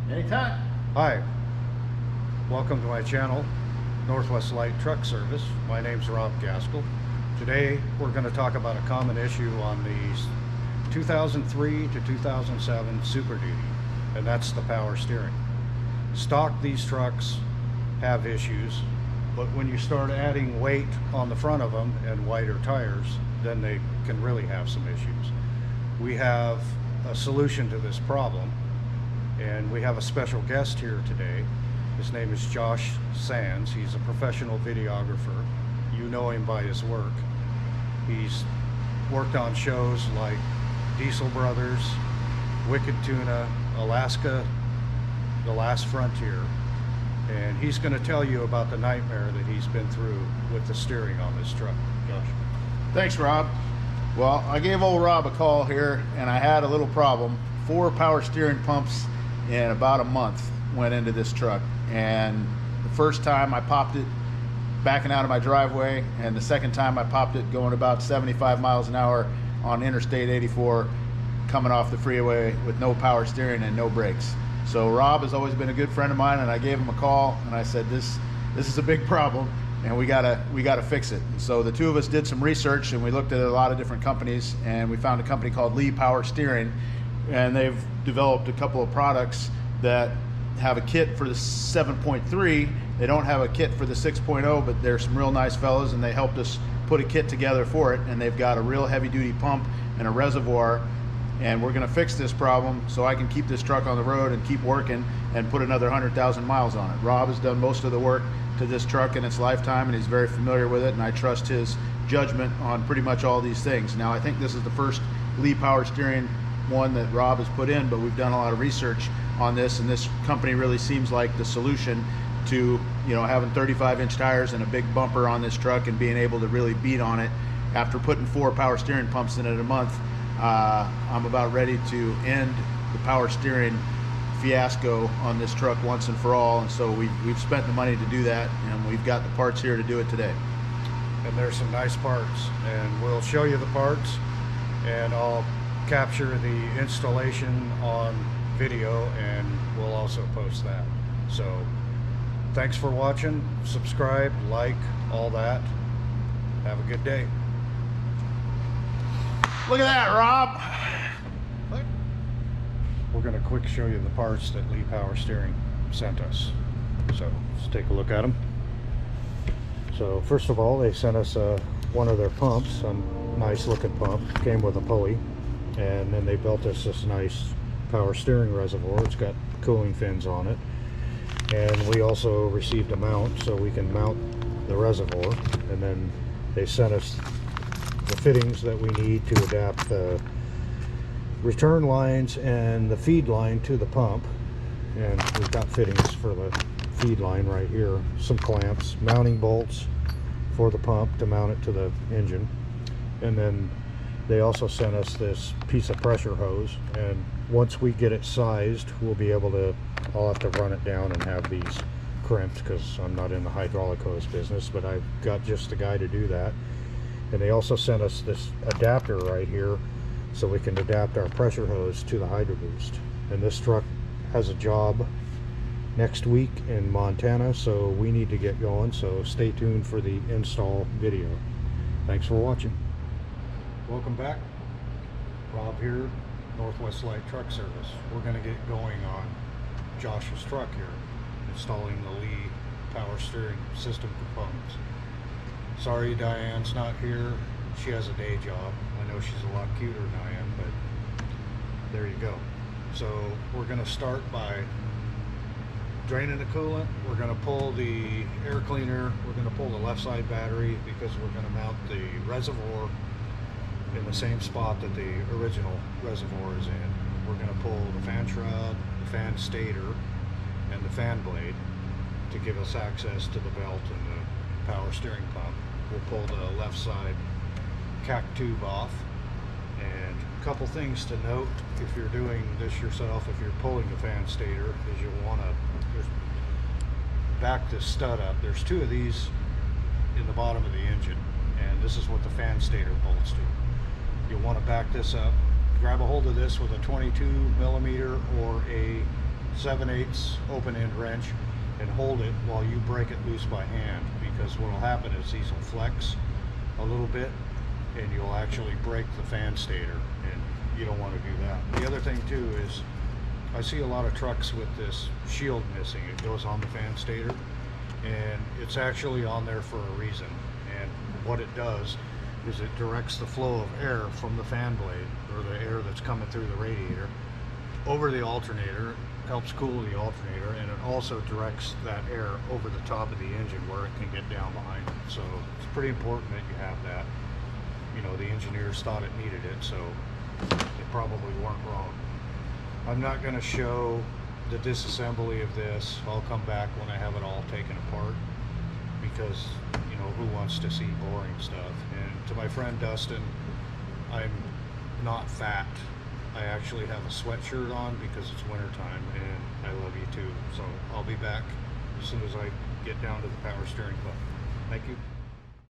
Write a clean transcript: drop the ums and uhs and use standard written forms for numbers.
Anytime. Hi, welcome to my channel, Northwest Light Truck Service. My name's Rob Gaskell. Today we're going to talk about a common issue on the 2003 to 2007 Super Duty, and that's the power steering. Stock, these trucks have issues, but when you start adding weight on the front of them and wider tires, then they can really have some issues. We have a solution to this problem, and we have a special guest here today. His name is Josh Sands. He's a professional videographer. You know him by his work. He's worked on shows like Diesel Brothers, Wicked Tuna, Alaska, The Last Frontier, and he's going to tell you about the nightmare that he's been through with the steering on this truck. Josh. Thanks, Rob. Well, I gave old Rob a call here, and I had a little problem. 4 power steering pumps in about a month went into this truck, and the first time I popped it backing out of my driveway, and the second time I popped it going about 75 miles an hour on Interstate 84 coming off the freeway with no power steering and no brakes. So Rob has always been a good friend of mine, and I gave him a call and I said, this is a big problem and we gotta fix it. So the two of us did some research, and we looked at a lot of different companies, and we found a company called Lee Power Steering, and they've developed a couple of products that have a kit for the 7.3. They don't have a kit for the 6.0, but they're some real nice fellows, and they helped us put a kit together for it, and they've got a real heavy duty pump and a reservoir, and we're gonna fix this problem so I can keep this truck on the road and keep working and put another 100,000 miles on it. Rob has done most of the work to this truck in its lifetime, and he's very familiar with it, and I trust his judgment on pretty much all these things. Now, I think this is the first Lee Power Steering one that Rob has put in, but we've done a lot of research on this, and this company really seems like the solution to, you know, having 35-inch tires and a big bumper on this truck and being able to really beat on it. After putting 4 power steering pumps in it a month, I'm about ready to end the power steering fiasco on this truck once and for all, and so we've spent the money to do that, and we've got the parts here to do it today. And there's some nice parts, and we'll show you the parts, and I'll capture the installation on video, and we'll also post that. So thanks for watching. Subscribe, like, all that. Have a good day. Look at that, Rob. We're going to quick show you the parts that Lee Power Steering sent us. So let's take a look at them. So first of all, they sent us one of their pumps, a nice looking pump. Came with a pulley, and then they built us this nice power steering reservoir. It's got cooling fins on it, and we also received a mount so we can mount the reservoir, and then they sent us the fittings that we need to adapt the return lines and the feed line to the pump. And we've got fittings for the feed line right here, some clamps, mounting bolts for the pump to mount it to the engine, and then they also sent us this piece of pressure hose, and once we get it sized, we'll be able to, I'll have to run it down and have these crimped because I'm not in the hydraulic hose business, but I've got just a guy to do that. And they also sent us this adapter right here so we can adapt our pressure hose to the Hydro Boost. And this truck has a job next week in Montana, so we need to get going, so stay tuned for the install video. Thanks for watching. Welcome back. Rob here, Northwest Light Truck Service. We're going to get going on Josh's truck here, installing the Lee Power Steering System components. Sorry Diane's not here. She has a day job. I know she's a lot cuter than I am, but there you go. So we're going to start by draining the coolant. We're going to pull the air cleaner. We're going to pull the left side battery because we're going to mount the reservoir in the same spot that the original reservoir is in. We're going to pull the fan shroud, the fan stator, and the fan blade to give us access to the belt and the power steering pump. We'll pull the left side CAC tube off. And a couple things to note if you're doing this yourself, if you're pulling the fan stator, is you'll want to back this stud up. There's 2 of these in the bottom of the engine, and this is what the fan stator bolts do. You'll want to back this up grab a hold of this with a 22 millimeter or a 7/8 open end wrench and hold it while you break it loose by hand, because what will happen is these will flex a little bit and you'll actually break the fan stator, and you don't want to do that. The other thing too is I see a lot of trucks with this shield missing. It goes on the fan stator, and it's actually on there for a reason. And what it does is it directs the flow of air from the fan blade, or the air that's coming through the radiator, over the alternator, helps cool the alternator, and it also directs that air over the top of the engine where it can get down behind it. So it's pretty important that you have that. You know, the engineers thought it needed it, so they probably weren't wrong. I'm not going to show the disassembly of this. I'll come back when I have it all taken apart, because, you know, who wants to see boring stuff? And to my friend Dustin, I'm not fat. I actually have a sweatshirt on because it's wintertime, and I love you too. So I'll be back as soon as I get down to the power steering club. Thank you.